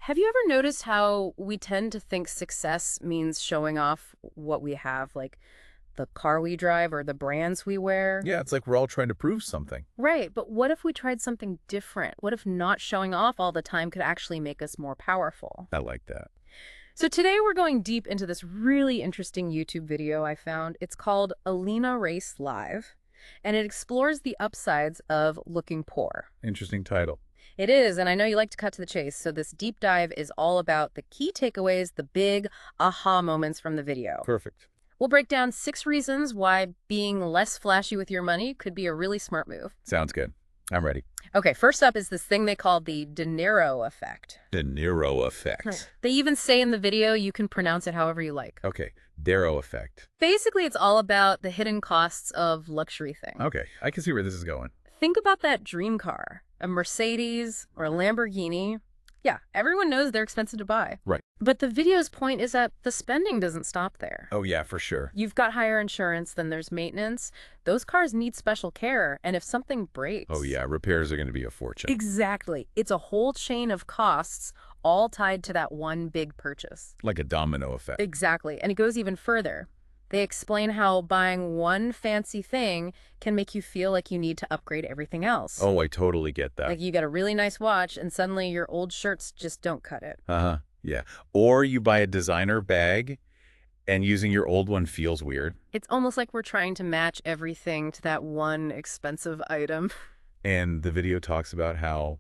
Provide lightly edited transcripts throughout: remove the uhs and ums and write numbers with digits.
Have you ever noticed how we tend to think success means showing off what we have, like the car we drive or the brands we wear? Yeah, it's like we're all trying to prove something. Right, but what if we tried something different? What if not showing off all the time could actually make us more powerful? I like that. So today we're going deep into this really interesting YouTube video I found. It's called Aleena Rais Live, and it explores the upsides of looking poor. Interesting title. It is, and I know you like to cut to the chase, so this deep dive is all about the key takeaways, the big aha moments from the video. Perfect. We'll break down 6 reasons why being less flashy with your money could be a really smart move. Sounds good. I'm ready. Okay, first up is this thing they call the De Niro effect. De Niro effect. They even say in the video you can pronounce it however you like. Okay, Darrow effect. Basically, it's all about the hidden costs of luxury things. Okay, I can see where this is going. Think about that dream car, a Mercedes or a Lamborghini. Yeah, everyone knows they're expensive to buy. Right. But the video's point is that the spending doesn't stop there. Oh yeah, for sure. You've got higher insurance, then there's maintenance. Those cars need special care, and if something breaks... Oh yeah, repairs are going to be a fortune. Exactly. It's a whole chain of costs, all tied to that one big purchase. Like a domino effect. Exactly. And it goes even further. They explain how buying one fancy thing can make you feel like you need to upgrade everything else. Oh, I totally get that. Like you get a really nice watch and suddenly your old shirts just don't cut it. Uh-huh, yeah. Or you buy a designer bag and using your old one feels weird. It's almost like we're trying to match everything to that one expensive item. And the video talks about how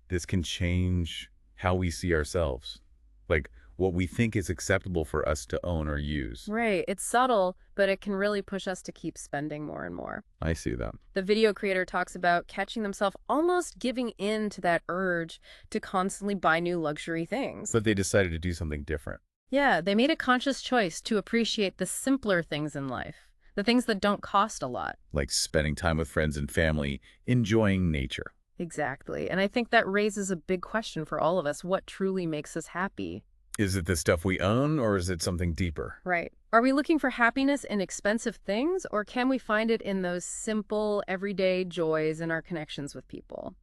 this can change how we see ourselves. Like what we think is acceptable for us to own or use. Right. It's subtle, but it can really push us to keep spending more and more. I see that. The video creator talks about catching themselves almost giving in to that urge to constantly buy new luxury things. But they decided to do something different. Yeah, they made a conscious choice to appreciate the simpler things in life, the things that don't cost a lot. Like spending time with friends and family, enjoying nature. Exactly. And I think that raises a big question for all of us. What truly makes us happy? Is it the stuff we own or is it something deeper? Right. Are we looking for happiness in expensive things, or can we find it in those simple, everyday joys in our connections with people?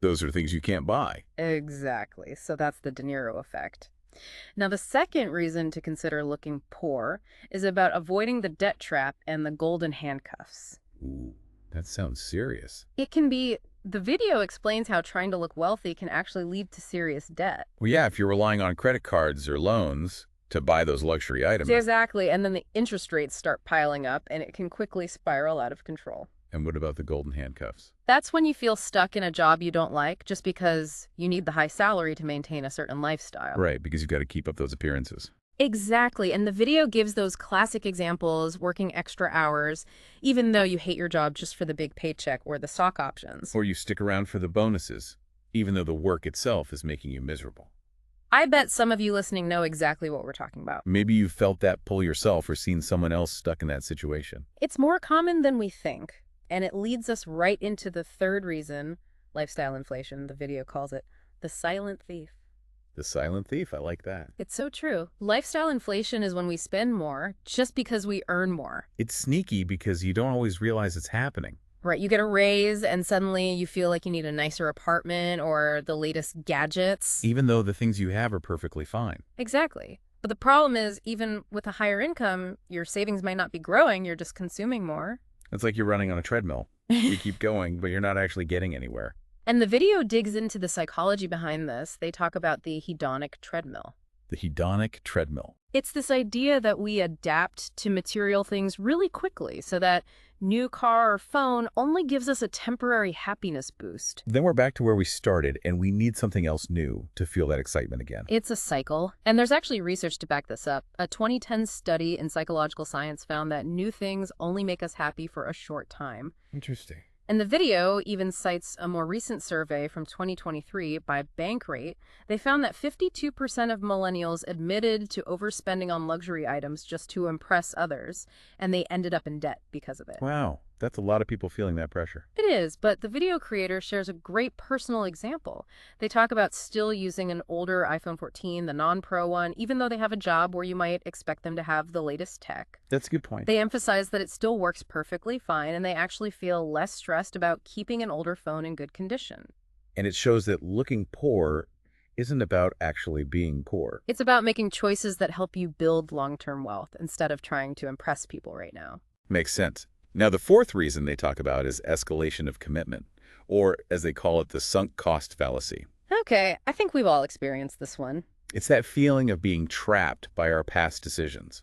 Those are things you can't buy. Exactly. So that's the De Niro effect. Now, the second reason to consider looking poor is about avoiding the debt trap and the golden handcuffs. Ooh, that sounds serious. It can be... The video explains how trying to look wealthy can actually lead to serious debt. Well, yeah, if you're relying on credit cards or loans to buy those luxury items. Exactly. And then the interest rates start piling up and it can quickly spiral out of control. And what about the golden handcuffs? That's when you feel stuck in a job you don't like just because you need the high salary to maintain a certain lifestyle. Right, because you've got to keep up those appearances. Exactly. And the video gives those classic examples, working extra hours, even though you hate your job just for the big paycheck or the stock options. Or you stick around for the bonuses, even though the work itself is making you miserable. I bet some of you listening know exactly what we're talking about. Maybe you've felt that pull yourself or seen someone else stuck in that situation. It's more common than we think, and it leads us right into the third reason, lifestyle inflation, the video calls it, the silent thief. The silent thief, I like that. It's so true. Lifestyle inflation is when we spend more just because we earn more. It's sneaky because you don't always realize it's happening. Right, you get a raise and suddenly you feel like you need a nicer apartment or the latest gadgets. Even though the things you have are perfectly fine. Exactly. But the problem is, even with a higher income, your savings might not be growing, you're just consuming more. It's like you're running on a treadmill. You keep going, but you're not actually getting anywhere. And the video digs into the psychology behind this. They talk about the hedonic treadmill. The hedonic treadmill. It's this idea that we adapt to material things really quickly so that new car or phone only gives us a temporary happiness boost. Then we're back to where we started, and we need something else new to feel that excitement again. It's a cycle, and there's actually research to back this up. A 2010 study in psychological science found that new things only make us happy for a short time. Interesting. And the video even cites a more recent survey from 2023 by Bankrate. They found that 52% of millennials admitted to overspending on luxury items just to impress others, and they ended up in debt because of it. Wow, that's a lot of people feeling that pressure. It is, but the video creator shares a great personal example. They talk about still using an older iPhone 14, the non-Pro one, even though they have a job where you might expect them to have the latest tech. That's a good point. They emphasize that it still works perfectly fine, and they actually feel less stressed about keeping an older phone in good condition. And it shows that looking poor isn't about actually being poor. It's about making choices that help you build long-term wealth instead of trying to impress people right now. Makes sense. Now, the fourth reason they talk about is escalation of commitment, or as they call it, the sunk cost fallacy. Okay, I think we've all experienced this one. It's that feeling of being trapped by our past decisions.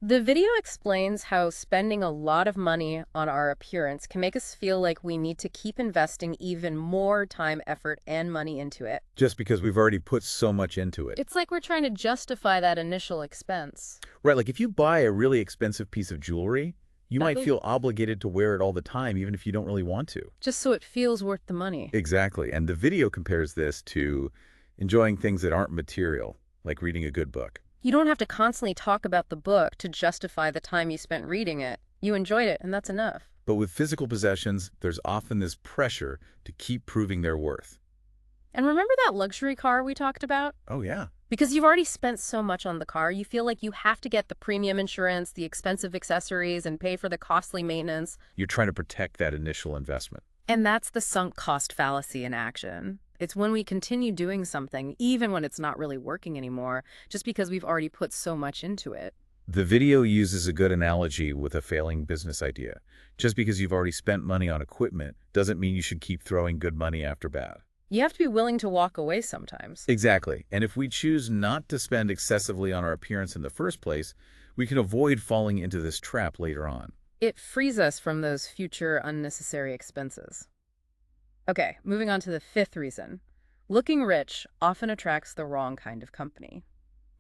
The video explains how spending a lot of money on our appearance can make us feel like we need to keep investing even more time, effort, and money into it. Just because we've already put so much into it. It's like we're trying to justify that initial expense. Right, like if you buy a really expensive piece of jewelry, you might Exactly. feel obligated to wear it all the time, even if you don't really want to. Just so it feels worth the money. Exactly. And the video compares this to enjoying things that aren't material, like reading a good book. You don't have to constantly talk about the book to justify the time you spent reading it. You enjoyed it, and that's enough. But with physical possessions, there's often this pressure to keep proving their worth. And remember that luxury car we talked about? Oh, yeah. Because you've already spent so much on the car, you feel like you have to get the premium insurance, the expensive accessories, and pay for the costly maintenance. You're trying to protect that initial investment. And that's the sunk cost fallacy in action. It's when we continue doing something, even when it's not really working anymore, just because we've already put so much into it. The video uses a good analogy with a failing business idea. Just because you've already spent money on equipment doesn't mean you should keep throwing good money after bad. You have to be willing to walk away sometimes. Exactly. And if we choose not to spend excessively on our appearance in the first place, we can avoid falling into this trap later on. It frees us from those future unnecessary expenses. Okay, moving on to the fifth reason. Looking rich often attracts the wrong kind of company.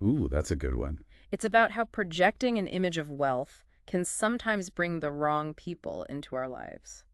Ooh, that's a good one. It's about how projecting an image of wealth can sometimes bring the wrong people into our lives.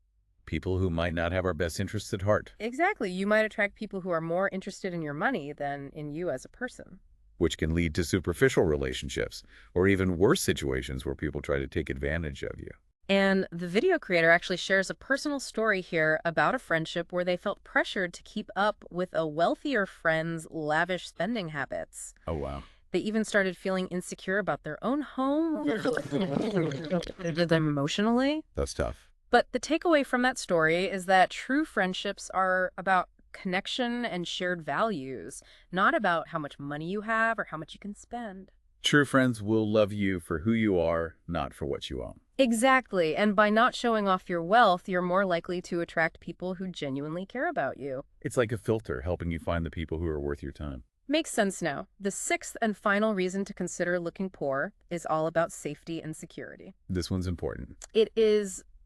People who might not have our best interests at heart, Exactly. You might attract people who are more interested in your money than in you as a person. which can lead to superficial relationships or even worse situations where people try to take advantage of you. And the video creator actually shares a personal story here about a friendship where they felt pressured to keep up with a wealthier friend's lavish spending habits. Oh, wow. They even started feeling insecure about their own home, them emotionally. That's tough. But the takeaway from that story is that true friendships are about connection and shared values, not about how much money you have or how much you can spend. True friends will love you for who you are, not for what you own. Exactly. And by not showing off your wealth, you're more likely to attract people who genuinely care about you. It's like a filter helping you find the people who are worth your time. Makes sense now. The sixth and final reason to consider looking poor is all about safety and security. This one's important.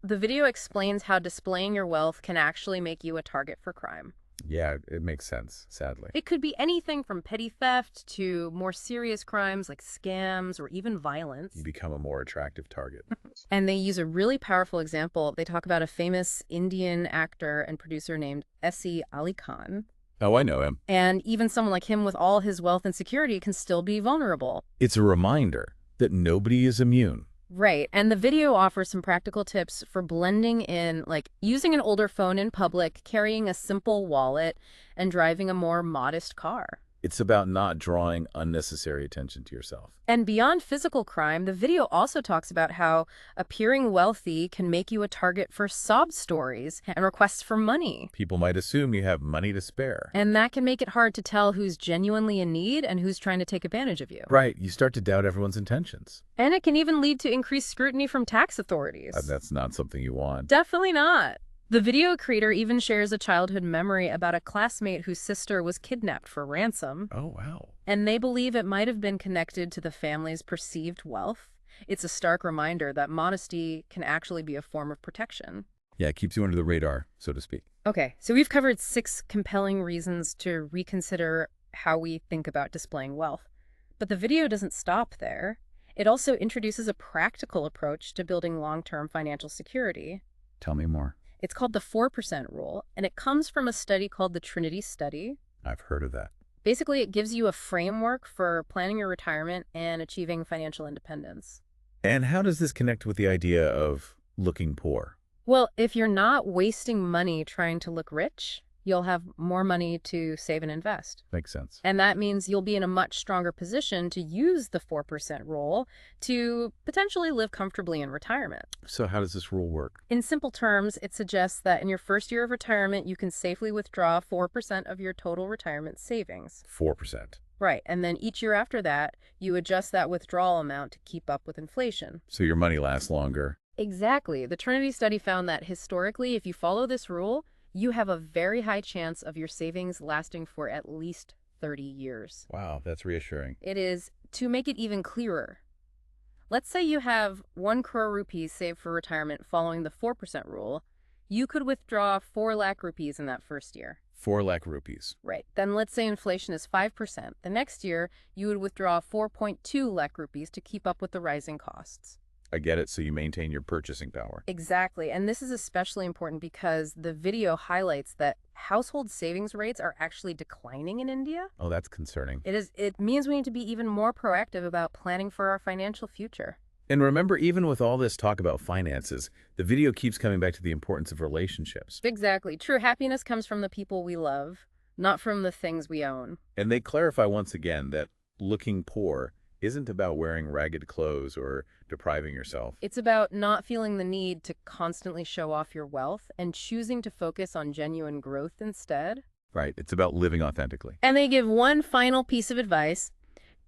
The video explains how displaying your wealth can actually make you a target for crime. Yeah, it makes sense, sadly. It could be anything from petty theft to more serious crimes like scams or even violence. You become a more attractive target. And they use a really powerful example. They talk about a famous Indian actor and producer named Ali Khan. Oh, I know him. And even someone like him with all his wealth and security can still be vulnerable. It's a reminder that nobody is immune. Right. And the video offers some practical tips for blending in, like using an older phone in public, carrying a simple wallet, and driving a more modest car. It's about not drawing unnecessary attention to yourself. And beyond physical crime, the video also talks about how appearing wealthy can make you a target for sob stories and requests for money. People might assume you have money to spare. And that can make it hard to tell who's genuinely in need and who's trying to take advantage of you. Right, you start to doubt everyone's intentions. And it can even lead to increased scrutiny from tax authorities. That's not something you want. Definitely not. The video creator even shares a childhood memory about a classmate whose sister was kidnapped for ransom. Oh, wow. And they believe it might have been connected to the family's perceived wealth. It's a stark reminder that modesty can actually be a form of protection. Yeah, it keeps you under the radar, so to speak. Okay, so we've covered 6 compelling reasons to reconsider how we think about displaying wealth. But the video doesn't stop there. It also introduces a practical approach to building long-term financial security. Tell me more. It's called the 4% rule, and it comes from a study called the Trinity Study. I've heard of that. Basically, it gives you a framework for planning your retirement and achieving financial independence. And how does this connect with the idea of looking poor? Well, if you're not wasting money trying to look rich, you'll have more money to save and invest. Makes sense. And that means you'll be in a much stronger position to use the 4% rule to potentially live comfortably in retirement. So how does this rule work? In simple terms, it suggests that in your first year of retirement, you can safely withdraw 4% of your total retirement savings. 4%. Right. And then each year after that, you adjust that withdrawal amount to keep up with inflation. So your money lasts longer. Exactly. The Trinity study found that historically, if you follow this rule, you have a very high chance of your savings lasting for at least 30 years. Wow, that's reassuring. It is. To make it even clearer, let's say you have 1 crore rupees saved for retirement following the 4% rule. You could withdraw 4 lakh rupees in that first year. 4 lakh rupees. Right. Then let's say inflation is 5%. The next year, you would withdraw 4.2 lakh rupees to keep up with the rising costs. I get it, so you maintain your purchasing power. Exactly. And this is especially important because the video highlights that household savings rates are actually declining in India. Oh, that's concerning. It means we need to be even more proactive about planning for our financial future. And remember, even with all this talk about finances, the video keeps coming back to the importance of relationships. Exactly. True happiness comes from the people we love, not from the things we own. And they clarify once again that looking poor isn't about wearing ragged clothes or depriving yourself. It's about not feeling the need to constantly show off your wealth and choosing to focus on genuine growth instead. Right. It's about living authentically. And they give one final piece of advice.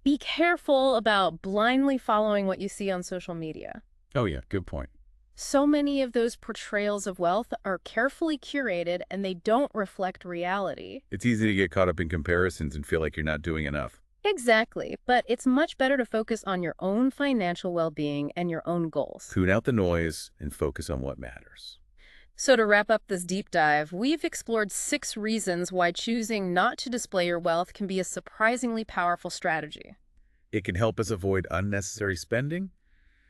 Be careful about blindly following what you see on social media. Oh, yeah. Good point. So many of those portrayals of wealth are carefully curated and they don't reflect reality. It's easy to get caught up in comparisons and feel like you're not doing enough. Exactly, but it's much better to focus on your own financial well-being and your own goals. Tune out the noise and focus on what matters. So to wrap up this deep dive, we've explored 6 reasons why choosing not to display your wealth can be a surprisingly powerful strategy. It can help us avoid unnecessary spending,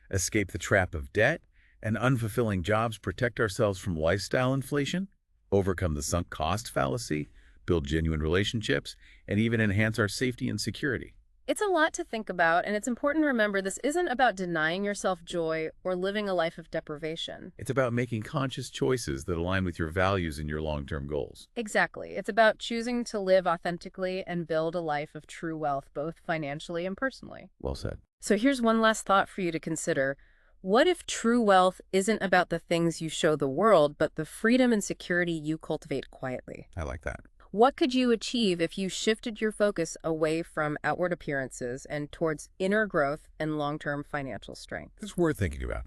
escape the trap of debt and unfulfilling jobs, protect ourselves from lifestyle inflation, overcome the sunk cost fallacy, build genuine relationships, and even enhance our safety and security. It's a lot to think about, and it's important to remember this isn't about denying yourself joy or living a life of deprivation. It's about making conscious choices that align with your values and your long-term goals. Exactly. It's about choosing to live authentically and build a life of true wealth, both financially and personally. Well said. So here's one last thought for you to consider. What if true wealth isn't about the things you show the world, but the freedom and security you cultivate quietly? I like that. What could you achieve if you shifted your focus away from outward appearances and towards inner growth and long-term financial strength? It's worth thinking about.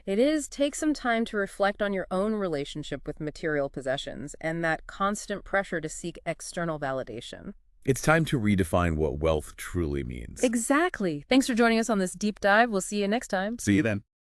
It is. Take some time to reflect on your own relationship with material possessions and that constant pressure to seek external validation. It's time to redefine what wealth truly means. Exactly. Thanks for joining us on this deep dive. We'll see you next time. See you then.